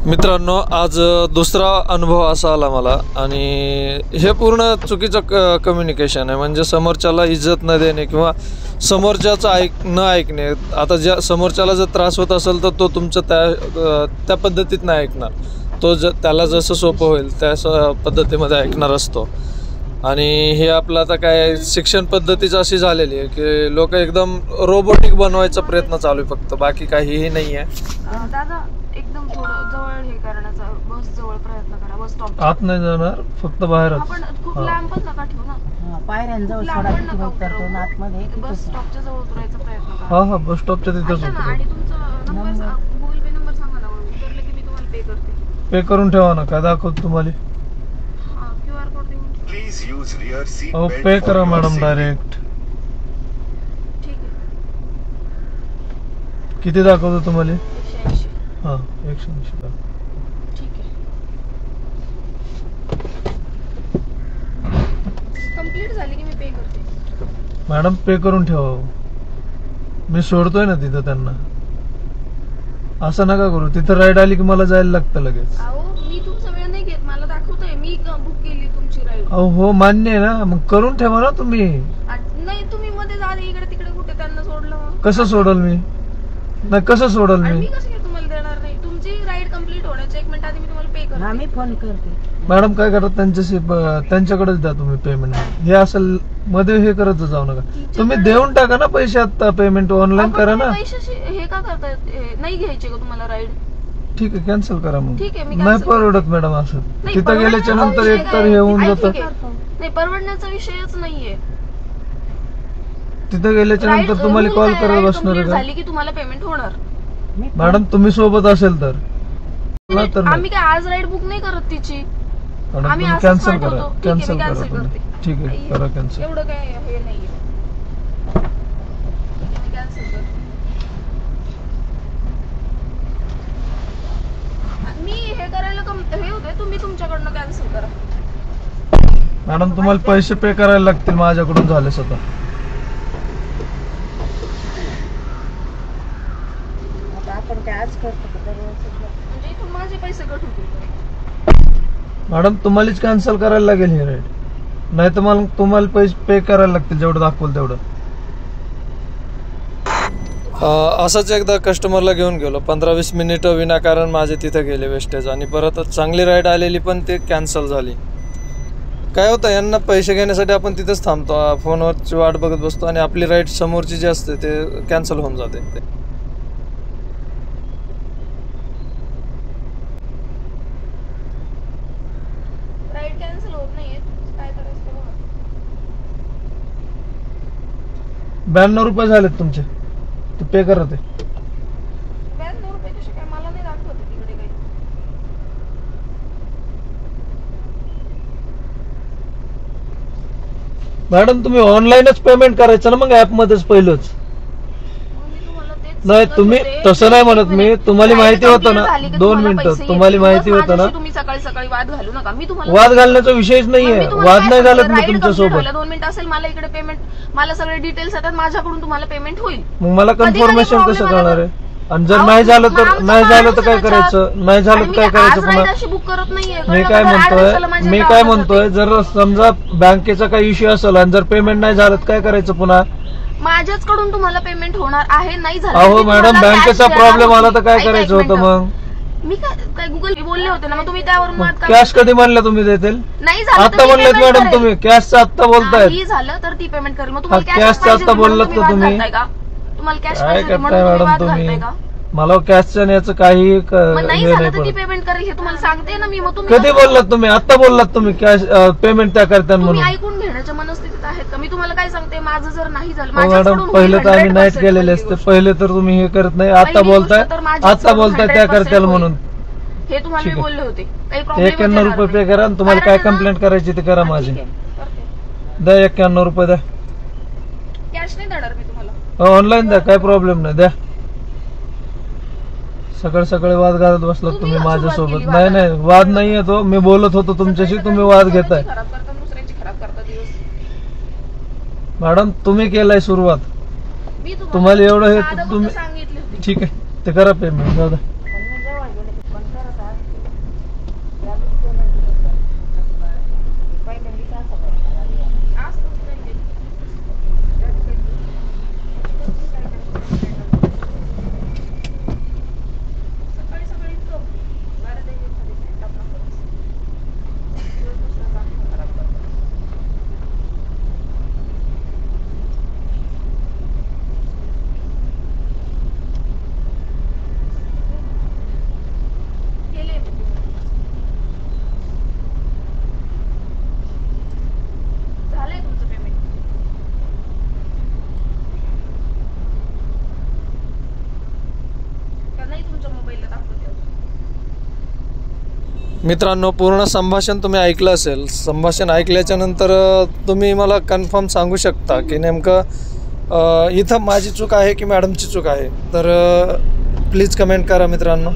मित्रांनो, आज दुसरा अनुभव असा आला मला आणि हे पूर्ण चुकीचं कम्युनिकेशन आहे. म्हणजे समोरच्याला इज्जत न देणे किंवा समोरच्याचं न ऐकणे. आता ज्या समोरच्याला जर त्रास होत असेल तर तो तुमचं त्या पद्धतीत नाही ऐकणार. तो त्याला जसं सोपं होईल त्या पद्धतीमध्ये ऐकणार असतो. आणि हे आपलं आता काय शिक्षण पद्धतीच अशी झालेली आहे की लोक एकदम रोबोटिक बनवायचा प्रयत्न चालू आहे, फक्त बाकी काहीही नाही आहे. दादा एकदम थोडं जवळ हे करण्याचा, बस जवळ प्रयत्न करा. बस स्टॉप आत नाही जाणार, फक्त बाहेर. आपण खूप लांब पण नका ठेवू ना, पायऱ्यांजवळ थोडा उतरतो आतमध्ये. बस स्टॉपच्या जवळ उतरायचा प्रयत्न करा. हा बस स्टॉपच्या तिथेच उतरा. आणि तुमचा नंबर, गुगल पे नंबर सांगा ना, उतरले की मी तुम्हाला पे करते. पे करून ठेवा ना, काय दाखवतो तुम्हाला. क्यूआर कोड देऊन प्लीज यूज रियर सीट हो, पे करा मॅडम डायरेक्ट. ठीक आहे. किती दाखवतो तुम्हाला? 180. हा 180. ठीक आहे. कंप्लीट झाली की मी पे करते. मॅडम पे करून ठेवा. मी सोडतोय ना तिथं त्यांना. असं नका करू. तिथं राईड आली की मला जायला लागतं लगेच. अहो मी तुमचा वेळ नाही घेत, मला दाखवतोय मी बुक केली तुमची राईड. अहो हो, मान्य आहे ना, मग करून ठेवा ना तुम्ही. नाही तुम्ही मध्ये जा इकडे तिकडे कुठे त्यांना सोडलं. कसं सोडल मी? नाही कसं सोडल मी मी? कसं काय तुम्हाला देणार नाही? तुमची राईड कंप्लीट होण्याच्या 1 मिनिट आधी मी तुम्हाला पे करते. आम्ही फोन करते. मॅडम काय करत त्यांच्याकडेच द्या तुम्ही पेमेंट. हे असं मध्ये हे करत जाऊ नका. तुम्ही देऊन टाका ना पैसे. आता पेमेंट ऑनलाईन करा ना. पैशाची हे का करताय? नाही घ्यायचे का तुम्हाला राईड? ठीक आहे, कॅन्सल करा मग. ठीक आहे, मी नाही परवडत मॅडम असं. तिथं गेल्याच्या नंतर एकतर हे होऊन जातं. नाही, परवडण्याचा विषयच नाहीये. तिथं गेल्याच्या नंतर तुम्हाला कॉल करत बसणार आहे झाली की तुम्हाला पेमेंट होणार. मॅडम तुम्ही सोबत असेल तर. आम्ही काय आज राईड बुक नाही करत तिची. आम्ही कॅन्सल करा. कॅन्सल करा तुम्ही. ठीक आहे, करा कॅन्सल. एवढं काय हे नाहीये. कॅन्सल कर. मी हे करायला हे होते, तुम्ही तुमच्याकडनं कॅन्सल करा. मॅडम तुम्हाला पैसे पे करायला लागतील माझ्याकडून झाले स्वतः. आपण काय आज करतो म्हणजे इथून माझे पैसे कट होतील. मॅडम तुम्हालाच कॅन्सल करायला लागेल ही राईड. नाही तर मला तुम्हाला पैसे पे करायला लागतील जेवढं दाखवलं तेवढं. असंच एकदा कस्टमरला घेऊन गेलो. 15-20 मिनिटं विनाकारण माझे तिथे गेले वेस्टेज. आणि परत चांगली राईड आलेली पण ते कॅन्सल झाली. काय होतं, यांना पैसे घेण्यासाठी आपण तिथेच थांबतो, फोनवरची वाट बघत बसतो आणि आपली राईड समोरची जी असते ते कॅन्सल होऊन जाते. राईड कॅन्सल होत नाहीये, काय करायचं बघा. 92 रुपये झालेत तुमचे. ते पे करा. ते 92 रुपये कसे काय? मला नाही दाखवत तिकडे काही. मॅडम तुम्ही ऑनलाईनच पेमेंट करायचं ना मग ऍप मध्येच पहिलंच. नाही तुम्ही तसं नाही म्हणत मी. तुम्हाला माहिती होतं ना. 2 मिनिटं. तुम्हाला माहिती होतं ना. तुम्ही सकाळी सकाळी वाद घालू नका. मी तुम्हाला वाद घालण्याचा विषयच नाहीये. वाद नाही घालत मी तुमच्यासोबत. 2 मिनिटं असेल, मला इकडे पेमेंट, मला सगळे डिटेल्स येतात, माझ्याकडून तुम्हाला पेमेंट होईल. मग मला कन्फर्मेशन कसं करणार आहे? आणि जर नाही झालं तर काय करायचं? नाही झालं तर काय करायचं पुन्हा? बुक करत नाहीये. मी काय म्हणतोय जर समजा बँकेचा काही इश्यू असेल आणि जर पेमेंट नाही झालं तर काय करायचं पुन्हा? माझ्याचकडून तुम्हाला पेमेंट होणार आहे. नाही झालं. अहो मॅडम, बँकेचा प्रॉब्लेम आला तर काय करायचं होतं मग? मी काय गुगल बोलले होते ना, मग तुम्ही त्यावर कॅश कधी म्हणलं तुम्ही देतील? नाही झालं आता म्हणलेत मॅडम तुम्ही. कॅशचं आत्ता बोलतायत. झालं तर ती पेमेंट करेल. मग तुम्हाला कॅशचं आत्ता बोललात का तुम्ही? तुम्हाला कॅश काय पाहिजे करताय मॅडम तुम्ही? मला कॅशचं याचं काही नाही झालं तर ती पेमेंट करेल, हे तुम्हाला सांगते ना मी. मग तुम्ही कधी बोललात तुम्ही? आता बोललात तुम्ही कॅश पेमेंट त्या करताना म्हणून. ऐकून घेण्याच्या मनस्थितीत आहेत का? मी तुम्हाला काय सांगते, माझं जर नाही झालं. मॅडम पहिले तर आम्ही नाईट गेलेले असते. पहिले तर तुम्ही हे करत नाही. आता बोलताय त्या करताल म्हणून. हे तुम्हाला मी बोलले होते. 91 रुपये पे करा. तुम्हाला काय कंप्लेंट करायची ते करा माझी. द्या 91 रुपये द्या. कॅश नाही देणार मी तुम्हाला. ऑनलाईन द्या, काय प्रॉब्लेम नाही, द्या. सकाळी सकाळी वाद घालत बसलात तुम्ही माझ्यासोबत. नाही वाद नाही येतो. मी बोलत होतो तुमच्याशी, तुम्ही वाद घेताय. मॅडम तुम्ही केलाय सुरुवात. तुम्हाला एवढं हे तुम्ही. ठीक आहे, ते करा पेमेंट. दादा मित्रांनो, पूर्ण संभाषण तुम्ही ऐकलं असेल. संभाषण ऐकल्याच्या नंतर तुम्ही मला कन्फर्म सांगू शकता की नेमकं इथं माझी चूक आहे की मॅडमची चूक आहे. तर प्लीज कमेंट करा मित्रांनो.